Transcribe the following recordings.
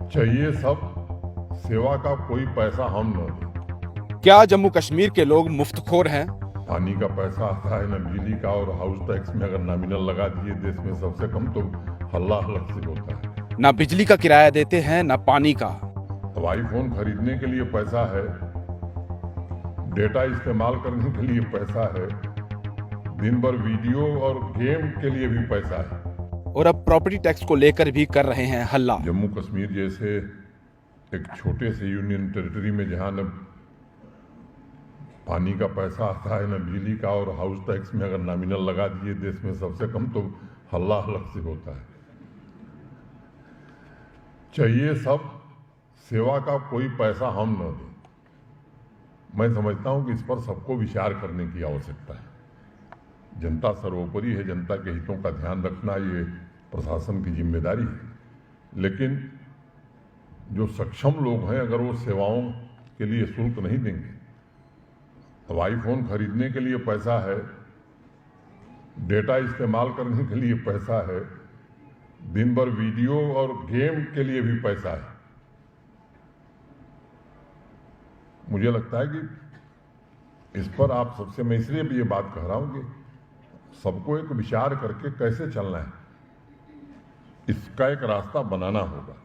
चाहिए सब, सेवा का कोई पैसा हम न दें। क्या जम्मू कश्मीर के लोग मुफ्तखोर हैं? पानी का पैसा आता है न बिजली का, और हाउस टैक्स में अगर नॉमिनल लगा दिए देश में सबसे कम तो हल्ला अलग से होता है। ना बिजली का किराया देते हैं ना पानी का। अब आईफोन खरीदने के लिए पैसा है, डेटा इस्तेमाल करने के लिए पैसा है, दिन भर वीडियो और गेम के लिए भी पैसा है। और अब प्रॉपर्टी टैक्स को लेकर भी कर रहे हैं हल्ला। जम्मू कश्मीर जैसे एक छोटे से यूनियन टेरिटरी में जहाँ न पानी का पैसा आता है न बिजली का, और हाउस टैक्स में अगर नॉमिनल लगा दिए देश में सबसे कम तो हल्ला अलग से होता है। चाहिए सब, सेवा का कोई पैसा हम न दें। मैं समझता हूं कि इस पर सबको विचार करने की आवश्यकता है। जनता सर्वोपरि है, जनता के हितों का ध्यान रखना ये प्रशासन की जिम्मेदारी है। लेकिन जो सक्षम लोग हैं, अगर वो सेवाओं के लिए शुल्क नहीं देंगे, अब आईफोन खरीदने के लिए पैसा है, डेटा इस्तेमाल करने के लिए पैसा है, दिन भर वीडियो और गेम के लिए भी पैसा है। मुझे लगता है कि इस पर आप सबसे, मैं इसलिए भी ये बात कह रहा हूं कि सबको एक विचार करके कैसे चलना है, इसका एक रास्ता बनाना होगा।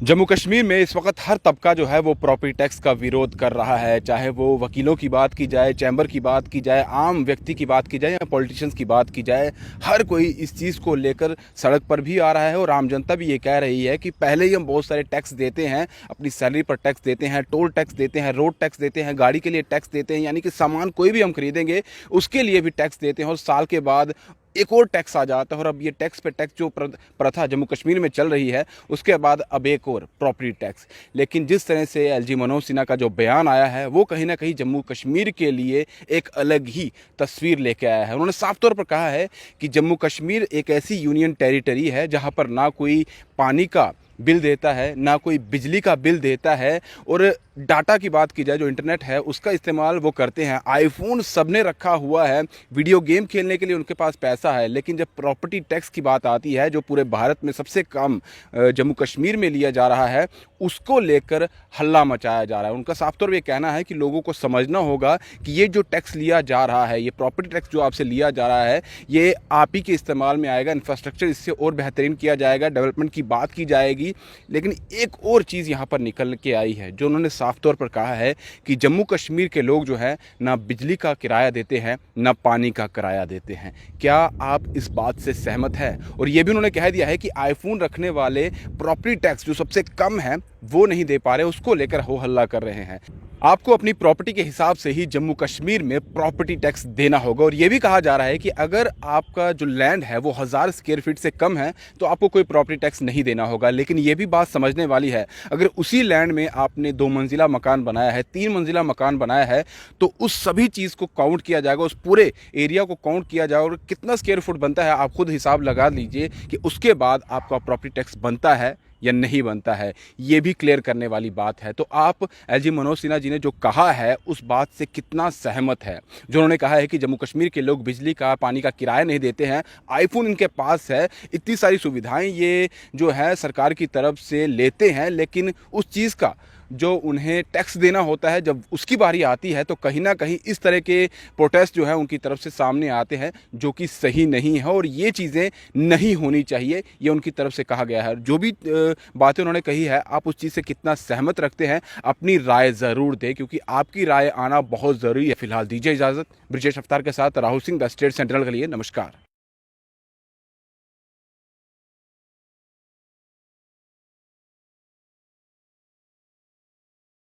जम्मू कश्मीर में इस वक्त हर तबका जो है वो प्रॉपर्टी टैक्स का विरोध कर रहा है, चाहे वो वकीलों की बात की जाए, चैम्बर की बात की जाए, आम व्यक्ति की बात की जाए या पॉलिटिशियंस की बात की जाए। हर कोई इस चीज़ को लेकर सड़क पर भी आ रहा है और आम जनता भी ये कह रही है कि पहले ही हम बहुत सारे टैक्स देते हैं, अपनी सैलरी पर टैक्स देते हैं, टोल टैक्स देते हैं, रोड टैक्स देते हैं, गाड़ी के लिए टैक्स देते हैं, यानी कि सामान कोई भी हम खरीदेंगे उसके लिए भी टैक्स देते हैं, और साल के बाद एक और टैक्स आ जाता है। और अब ये टैक्स पे टैक्स जो प्रथा जम्मू कश्मीर में चल रही है, उसके बाद अब एक और प्रॉपर्टी टैक्स। लेकिन जिस तरह से एलजी मनोज सिन्हा का जो बयान आया है वो कहीं ना कहीं जम्मू कश्मीर के लिए एक अलग ही तस्वीर लेके आया है। उन्होंने साफ तौर पर कहा है कि जम्मू कश्मीर एक ऐसी यूनियन टेरिटरी है जहां पर ना कोई पानी का बिल देता है, ना कोई बिजली का बिल देता है, और डाटा की बात की जाए, जो इंटरनेट है उसका इस्तेमाल वो करते हैं। आईफोन सबने रखा हुआ है, वीडियो गेम खेलने के लिए उनके पास पैसा है। लेकिन जब प्रॉपर्टी टैक्स की बात आती है, जो पूरे भारत में सबसे कम जम्मू कश्मीर में लिया जा रहा है, उसको लेकर हल्ला मचाया जा रहा है। उनका साफ तौर पर यह कहना है कि लोगों को समझना होगा कि ये जो टैक्स लिया जा रहा है, ये प्रॉपर्टी टैक्स जो आपसे लिया जा रहा है, ये आप ही के इस्तेमाल में आएगा, इंफ्रास्ट्रक्चर इससे और बेहतरीन किया जाएगा, डेवलपमेंट की बात की जाएगी। लेकिन एक और चीज़ यहाँ पर निकल के आई है, जो उन्होंने साफ तौर पर कहा है कि जम्मू कश्मीर के लोग जो है ना बिजली का किराया देते हैं ना पानी का किराया देते हैं। क्या आप इस बात से सहमत हैं? और ये भी उन्होंने कह दिया है कि आईफोन रखने वाले प्रॉपर्टी टैक्स जो सबसे कम है वो नहीं दे पा रहे, उसको लेकर हो हल्ला कर रहे हैं। आपको अपनी प्रॉपर्टी के हिसाब से ही जम्मू कश्मीर में प्रॉपर्टी टैक्स देना होगा। और ये भी कहा जा रहा है कि अगर आपका जो लैंड है वो 1000 स्क्वायर फीट से कम है तो आपको कोई प्रॉपर्टी टैक्स नहीं देना होगा। लेकिन ये भी बात समझने वाली है, अगर उसी लैंड में आपने 2 मंजिला मकान बनाया है, 3 मंजिला मकान बनाया है, तो उस सभी चीज़ को काउंट किया जाएगा, उस पूरे एरिया को काउंट किया जाएगा, और कितना स्क्वायर फुट बनता है आप खुद हिसाब लगा लीजिए कि उसके बाद आपका प्रॉपर्टी टैक्स बनता है या नहीं बनता है। ये भी क्लियर करने वाली बात है। तो आप एलजी मनोज सिन्हा जी ने जो कहा है उस बात से कितना सहमत है? जो उन्होंने कहा है कि जम्मू कश्मीर के लोग बिजली का, पानी का किराया नहीं देते हैं, आईफोन इनके पास है, इतनी सारी सुविधाएं ये जो है सरकार की तरफ से लेते हैं, लेकिन उस चीज़ का जो उन्हें टैक्स देना होता है, जब उसकी बारी आती है तो कहीं ना कहीं इस तरह के प्रोटेस्ट जो है उनकी तरफ से सामने आते हैं, जो कि सही नहीं है और ये चीज़ें नहीं होनी चाहिए, ये उनकी तरफ से कहा गया है। जो भी बातें उन्होंने कही है, आप उस चीज़ से कितना सहमत रखते हैं, अपनी राय ज़रूर दें, क्योंकि आपकी राय आना बहुत ज़रूरी है। फिलहाल दीजिए इजाज़त। ब्रिजेश अफ्तार के साथ Rahul Singh, the state central के लिए। नमस्कार।